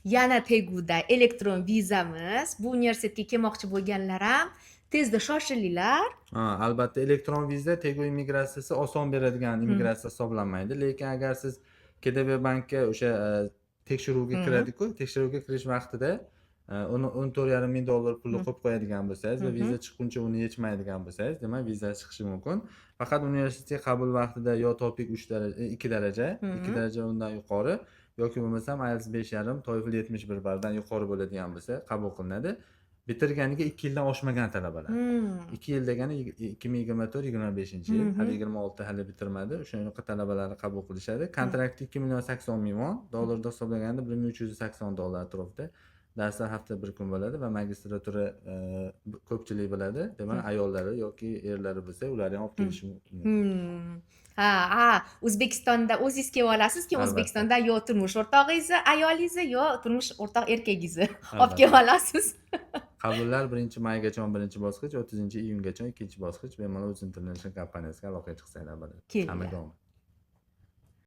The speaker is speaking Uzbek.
Yana Teguda elektron vizamiz. Bu universitetga kelmoqchi bo'lganlar ham tezda shoshilinglar. Albatta elektron viza Tegu immigratsiyasi oson beradigan immigratsiya hisoblanmaydi. Lekin agar siz KDB bankka o'sha tekshiruvga kiradi-ku, tekshiruvga kirish vaqtida uni $14,500 pulni qo'yib qo'yadigan bo'lsangiz va viza chiqquncha uni yechmaydigan bo'lsangiz, demak viza chiqishi mumkin. Faqat universitetga qabul vaqtida yo topik 2 daraja, 2 daraja undan yuqori yoki bo'lmasam IELTS 5,5, TOEFL 71 balldan yuqori bo'ladigan bo'lsa qabul qilinadi. Bitirganiga 2 yildan oshmagan talabalar. 2 yil degani 2024-25-yil, hali 26 hali bitirmadi. O'shaqa talabalarni qabul qilishadi. Kontrakt $2,80,000, dollarda hisoblaganda $1,380 atrofida. Darslar haftada 1 kun bo'ladi va magistratura ko'pchilik biladi. Demak, ayollari yoki erlari bo'lsa, ularni ham olib kelishi mumkin. O'zbekistonda o'zingiz kelib olasiz, keyin O'zbekistonda yo turmush o'rtog'ingizni, ayolingizni, yo turmush o'rtoq erkagingizni olib kelib olasiz. Qabullar 1-maygacha 1-bosqich, 30-iyungacha 2-bosqich. Bemalol O'zim International kompaniyasiga aloqaga chiqsanglar bo'ladi. Hammaga omad.